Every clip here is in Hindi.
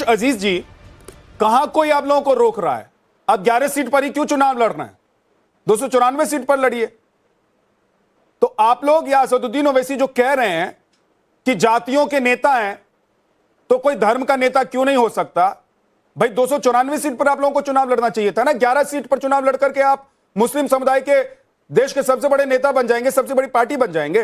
अजीज जी, कहां कोई आप लोगों को रोक रहा है? आप 11 सीट पर ही क्यों चुनाव लड़ रहे हैं? 294 सीट पर लड़िए। तो आप लोग या असदुद्दीन ओवैसी जो कह रहे हैं कि जातियों के नेता हैं, तो कोई धर्म का नेता क्यों नहीं हो सकता? भाई 294 सीट पर आप लोगों को चुनाव लड़ना चाहिए था ना। 11 सीट पर चुनाव लड़ करके आप मुस्लिम समुदाय के देश के सबसे बड़े नेता बन जाएंगे, सबसे बड़ी पार्टी बन जाएंगे।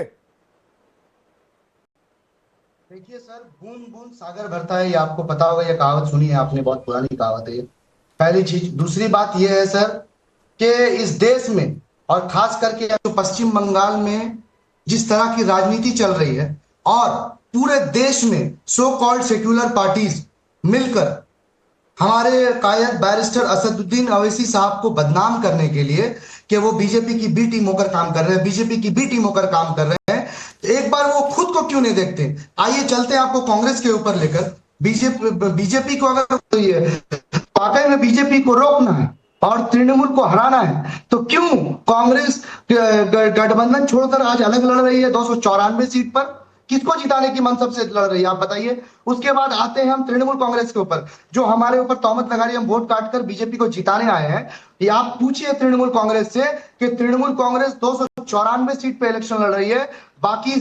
देखिए सर, बूंद बूंद सागर भरता है, ये आपको पता होगा। ये कहावत सुनी है आपने, बहुत पुरानी कहावत है ये। पहली चीज। दूसरी बात ये है सर कि इस देश में और खास करके जो पश्चिम बंगाल में जिस तरह की राजनीति चल रही है और पूरे देश में सो कॉल्ड सेक्युलर पार्टीज मिलकर हमारे कायद बैरिस्टर असदुद्दीन अवैसी साहब को बदनाम करने के लिए कि वो बीजेपी की बी टीम होकर काम कर रहे हैं, बीजेपी की बी टीम होकर काम कर रहे हैं, तो एक बार वो खुद को क्यों नहीं देखते? आइए चलते हैं आपको कांग्रेस के ऊपर लेकर। बीजेपी को अगर वाकई में बीजेपी को रोकना है और तृणमूल को हराना है तो क्यों कांग्रेस गठबंधन छोड़कर आज अलग लड़ रही है 294 सीट पर? किसको जिताने की मनसब से लड़ रही है, आप बताइए। उसके बाद आते हैं हम तृणमूल कांग्रेस के ऊपर, जो हमारे ऊपर तहमत लगा रही है हम वोट काटकर बीजेपी को जिताने आए हैं। ये आप पूछिए तृणमूल कांग्रेस से कि तृणमूल कांग्रेस 294 सीट पे इलेक्शन लड़ रही है, बाकी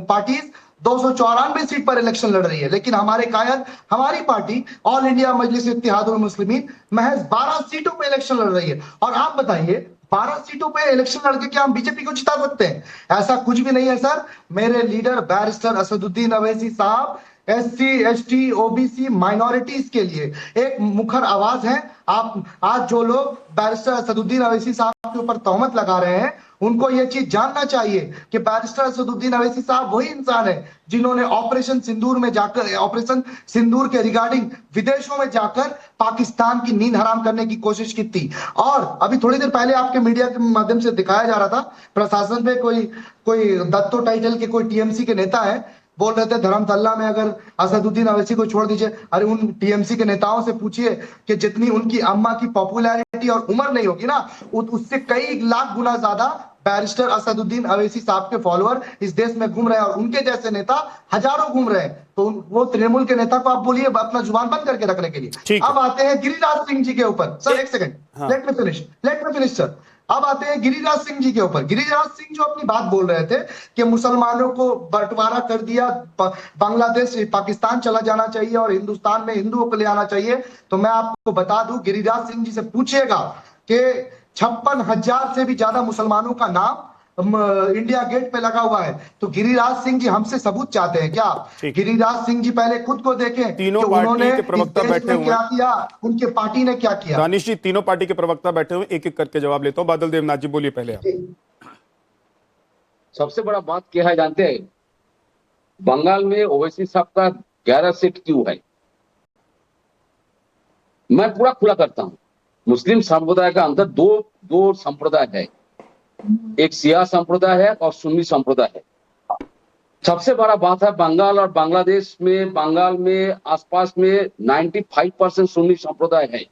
पार्टीज 294 सीट पर इलेक्शन लड़ रही है, लेकिन हमारे कायद हमारी पार्टी ऑल इंडिया मजलिस इत्तेहादुल मुस्लिमीन महज 12 सीटों पर इलेक्शन लड़ रही है। और आप बताइए 12 सीटों पे इलेक्शन लड़के क्या हम बीजेपी को जिता सकते हैं? ऐसा कुछ भी नहीं है सर। मेरे लीडर बैरिस्टर असदुद्दीन अवैसी साहब एससी एसटी ओबीसी माइनॉरिटीज के लिए एक मुखर आवाज है। आप आज जो लोग बैरिस्टर असदुद्दीन अवैसी साहब के ऊपर तहमत लगा रहे हैं उनको यह चीज जानना चाहिए कि बैरिस्टर असदुद्दीन अवैसी साहब वही इंसान है जिन्होंने ऑपरेशन सिंदूर में जाकर, ऑपरेशन सिंदूर के रिगार्डिंग विदेशों में जाकर पाकिस्तान की नींद हराम करने की कोशिश की थी। और अभी थोड़ी देर पहले आपके मीडिया के माध्यम से दिखाया जा रहा था, प्रशासन पे कोई कोई दत्तो टाइटल के कोई टीएमसी के नेता है, बोल रहे थे धर्मतल्ला में अगर असदुद्दीन अवैसी को छोड़ दीजिए। अरे उन टीएमसी के नेताओं से पूछिए कि जितनी उनकी अम्मा की पॉपुलैरिटी और उम्र नहीं होगी ना, उससे कई लाख गुना ज्यादा बैरिस्टर असदुद्दीन अवैसी साहब के फॉलोअर इस देश में घूम रहे हैं और उनके जैसे नेता हजारों घूम रहे हैं। तो वो तृणमूल के नेता को आप बोलिए अपना जुबान बंद करके रखने के लिए। अब आते हैं गिरिराज सिंह जी के ऊपर। सर एक second, let me finish sir. अब आते हैं गिरिराज सिंह जी के ऊपर। गिरिराज सिंह जो अपनी बात बोल रहे थे कि मुसलमानों को बंटवारा कर दिया, बांग्लादेश पाकिस्तान चला जाना चाहिए और हिंदुस्तान में हिंदुओं को ले आना चाहिए, तो मैं आपको बता दूं गिरिराज सिंह जी से पूछिएगा कि 56,000 से भी ज्यादा मुसलमानों का नाम इंडिया गेट पे लगा हुआ है। तो गिरिराज सिंह जी हमसे सबूत चाहते हैं क्या? गिरिराज सिंह जी पहले खुद को देखें तीनों कि उन्होंने के प्रवक्ता बैठे हुए क्या किया, उनके पार्टी ने क्या किया। दानिश जी, तीनों पार्टी के प्रवक्ता बैठे हुए, एक एक करके जवाब लेता हूं। बादल देवनाथ जी बोलिए पहले आप। सबसे बड़ा बात क्या है जानते हैं? बंगाल में ओवैसी साहब का 11 सीट क्यों है? मैं पूरा खुला करता हूं। मुस्लिम समुदाय का अंदर दो संप्रदाय है, एक शिया संप्रदाय है और सुन्नी संप्रदाय है। सबसे बड़ा बात है बंगाल और बांग्लादेश में, बंगाल में आसपास में 95% सुन्नी संप्रदाय है।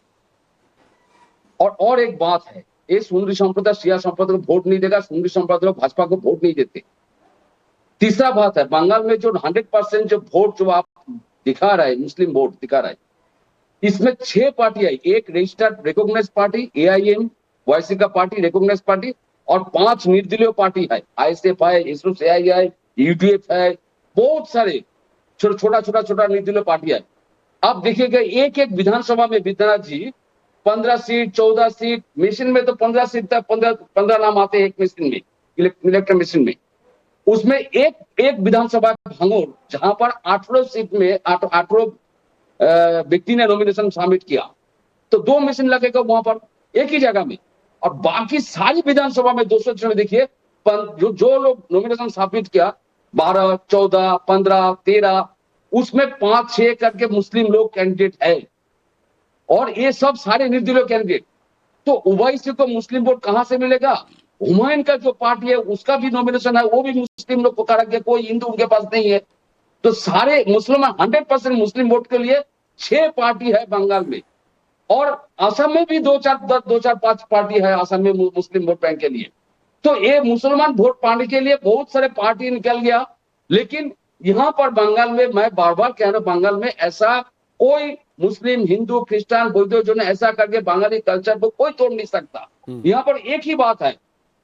और एक बात है, ये सुन्नी संप्रदाय शिया संप्रदाय को वोट नहीं देगा, सुन्नी संप्रदाय भाजपा को वोट नहीं देते। तीसरा बात है, बंगाल में जो 100% जो वोट जो आप दिखा रहा है, मुस्लिम वोट दिखा रहा है, इसमें 6 पार्टी है। एक registered recognised party AIM YC का पार्टी रिकॉग्नाइज्ड पार्टी और 5 निर्दलीय पार्टी है, आईएसएफ है, एसओसीआई है, यूडीएफ है, बहुत सारे छोटा निर्दलीय पार्टी है। आप देखिएगा एक एक विधानसभा में विद्यानाथ जी 15 सीट 14 सीट, मशीन में तो 15 सीट तक 15 नाम आते हैं एक मशीन में, इलेक्ट्रॉन मशीन में। उसमें एक विधानसभा भांगोर जहां पर 18 सीट में 18 व्यक्ति ने नॉमिनेशन सबमिट किया, तो 2 मशीन लगेगा वहां पर एक ही जगह में। और बाकी सारी विधानसभा में 200 देखिए जो लोग नॉमिनेशन सबमिट किया 12 14 15 13, उसमें 5-6 करके मुस्लिम लोग कैंडिडेट है और ये सब सारे निर्दलीय कैंडिडेट। तो ओवैसी को मुस्लिम वोट कहां से मिलेगा? हुमायूं का जो पार्टी है उसका भी नॉमिनेशन है, वो भी मुस्लिम लोग को करा के, कोई हिंदू उनके पास नहीं है। तो सारे मुसलमान 100% मुस्लिम वोट के लिए 6 पार्टी है बंगाल में, और असम में भी 2-4-5 पार्टी है असम में मुस्लिम वोट बैंक के लिए। तो ये मुसलमान वोट पाने के लिए बहुत सारे पार्टी निकल गया। लेकिन यहां पर बंगाल में मैं बार बार कह रहा हूं, बंगाल में ऐसा कोई मुस्लिम, हिंदू, क्रिश्चियन, बौद्ध जो ने ऐसा करके बंगाली कल्चर को कोई तोड़ नहीं सकता। यहाँ पर एक ही बात है,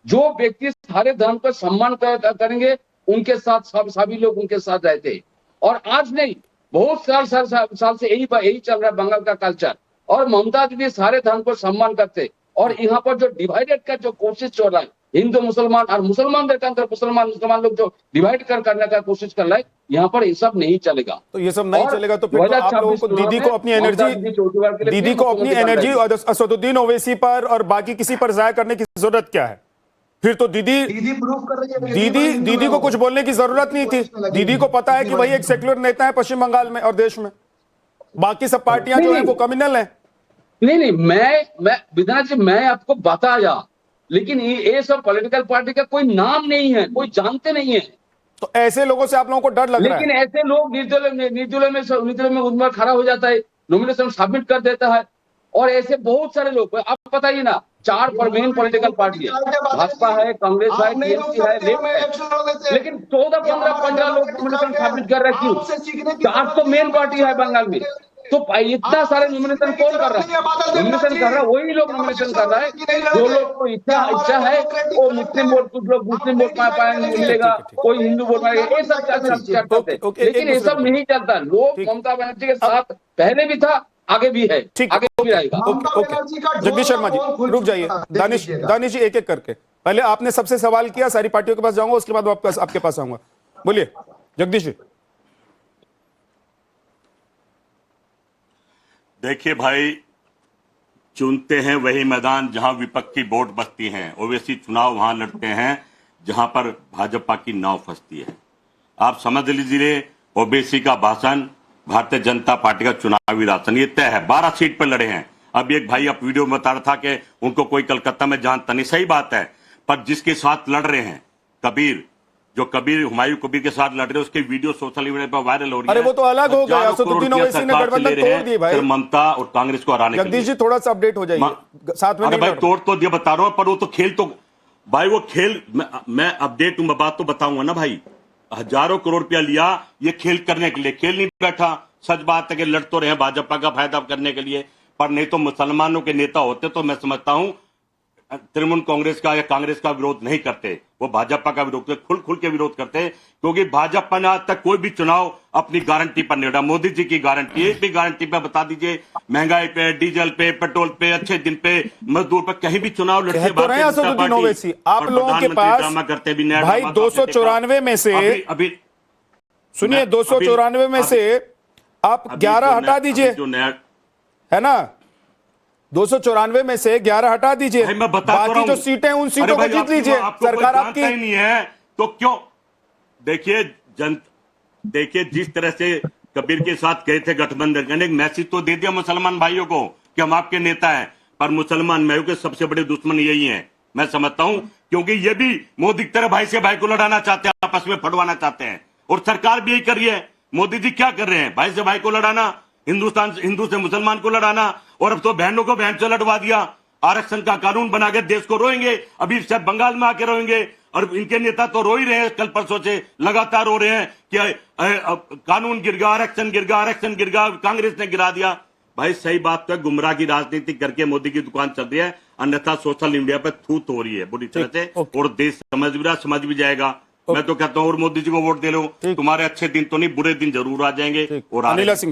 जो व्यक्ति सारे धर्म का सम्मान करेंगे उनके साथ सभी लोग उनके साथ रहते हैं। और आज नहीं, बहुत साल से यही चल रहा है बंगाल का कल्चर। और ममता दीदी सारे धर्म को सम्मान करते, और यहाँ पर जो डिवाइडेड का जो कोशिश चल रहा है हिंदू मुसलमान, और मुसलमान के अंदर मुसलमान लोग जो डिवाइड करने का कोशिश कर रहा है, यहाँ पर ये सब नहीं चलेगा। तो ये सब नहीं चलेगा तो फिर तो आप लोगों को दीदी को अपनी एनर्जी असदुद्दीन ओवैसी पर और बाकी किसी पर जाया करने की जरूरत क्या है? फिर तो दीदी प्रूफ कर रही है। दीदी को कुछ बोलने की जरूरत नहीं थी। दीदी को पता है कि भाई एक सेक्युलर नेता है पश्चिम बंगाल में और देश में, बाकी सब पार्टियां जो है वो कम्युनल है। नहीं, मैं विधायक जी मैं आपको बताया, लेकिन ये सब पॉलिटिकल पार्टी का कोई नाम नहीं है, कोई जानते नहीं है। तो ऐसे लोगों से आप लोगों को डर लग रहा है? लेकिन ऐसे लोग निर्दलीय में उम्मीदवार खड़ा हो जाता है, नॉमिनेशन सबमिट कर देता है। और ऐसे बहुत सारे लोग, आप बताइए ना, 4 मेन पॉलिटिकल पार्टी है, भाजपा है, कांग्रेस है, टीएमसी है, लेफ्ट है, लेकिन 14, 15, 15 लोग नॉमिनेशन सबमिट कर रहे। क्यों? 4 तो मेन पार्टी है बंगाल में, तो इतना सारे नॉमिनेशन कौन कर रहा है? नॉमिनेशन कर रहा है वही लोग नॉमिनेशन कर रहा है जो लोग को इच्छा है। वो मुस्लिम वोट, कुछ लोग मुस्लिम वोट पाएंगे, मिलेगा, कोई हिंदू वोट पाएंगे, ये सब चलते। लेकिन ये सब नहीं चलता। लोग ममता बनर्जी के साथ पहले भी था, आगे भी है, आगे भी रहेगा। ओके, जगदीश शर्मा जी रुक जाइए। दानिश जी एक एक करके, पहले आपने सबसे सवाल किया, सारी पार्टियों के पास जाऊंगा, उसके बाद वापस आपके पास आऊंगा। बोलिए जगदीश जी। देखिए भाई, चुनते हैं वही मैदान जहां विपक्ष की वोट बसती हैं। ओवैसी चुनाव वहां लड़ते हैं जहां पर भाजपा की नाव फंसती है। आप समझ लीजिए, ओवैसी का भाषण, भारतीय जनता पार्टी का चुनावी राशन, ये तय है। 12 सीट पर लड़े हैं। अब एक भाई आप वीडियो में बता रहा था कि उनको कोई कलकत्ता में जानता नहीं, सही बात है, पर जिसके साथ लड़ रहे हैं कबीर, जो कबीर हुमायूं कबीर के साथ लड़ रहे हैं, उसके वीडियो सोशल मीडिया पर वायरल हो रही है। अरे वो तो अलग हो गया, असदुद्दीन ओवैसी ने गठबंधन तोड़ दी भाई, ममता और कांग्रेस को हराने के लिए। जगदीश जी थोड़ा सा अपडेट हो जाइए, साथ में अरे भाई तोड़ तो दिया, बता रहा हूं, पर वो तो खेल तो भाई, वो खेल मैं अपडेट हूं, मैं बात तो बताऊंगा ना भाई। हजारों करोड़ रुपया लिया ये खेल करने के लिए, खेल नहीं बैठा। सच बात है कि लड़ तो रहे हैं भाजपा का फायदा करने के लिए, पर नहीं तो मुसलमानों के नेता होते तो मैं समझता हूं तृणमूल कांग्रेस का या कांग्रेस का विरोध नहीं करते, वो भाजपा का विरोध करते, खुल के विरोध करते हैं। क्योंकि भाजपा ने आज तक कोई भी चुनाव अपनी गारंटी पर नहीं लड़ा। मोदी जी की गारंटी, एक भी गारंटी पे बता दीजिए, महंगाई पे, डीजल पे, पेट्रोल पे, अच्छे दिन पे, मजदूर पे, कहीं भी चुनाव लड़ते तो रहे असदुद्दीन ओवैसी। आप लोगों के पास करते भी भाई 294 में से, सुनिए 294 में से आप 11 हटा दीजिए, है ना? 294 में से 11 हटा दीजिए, बाकी जो सीटें उन सीटों को जीत लीजिए। सरकार आपकी ही नहीं है तो क्यों? देखिए जिस तरह से कबीर के साथ गए थे गठबंधन करने, एक मैसेज तो दे दिया मुसलमान भाइयों को कि हम आपके नेता हैं, पर मुसलमान भाइयों के सबसे बड़े दुश्मन यही हैं, मैं समझता हूं। क्योंकि ये भी मोदी की तरह भाई से भाई को लड़ाना चाहते हैं, आपस में फटवाना चाहते हैं, और सरकार भी यही कर रही है। मोदी जी क्या कर रहे हैं? भाई से भाई को लड़ाना, हिंदू से मुसलमान को लड़ाना, और अब तो बहनों को बहन से लड़वा दिया। आरक्षण का कानून बना के देश को रोएंगे, अभी शायद बंगाल में आके रोएंगे, और इनके नेता तो रो ही रहे हैं, कल परसों से लगातार रो रहे हैं कि कानून गिर गया, आरक्षण गिर गया, आरक्षण गिर गया, कांग्रेस ने गिरा दिया। भाई सही बात तो है, गुमराह की राजनीति करके मोदी की दुकान चल रही है, अन्यथा सोशल मीडिया पे थूत हो रही है बुरी तरह से, और देश समझ भी जाएगा। मैं तो कहता हूँ और मोदी जी को वोट दे लो, तुम्हारे अच्छे दिन तो नहीं, बुरे दिन जरूर आ जाएंगे। और अनिला सिंह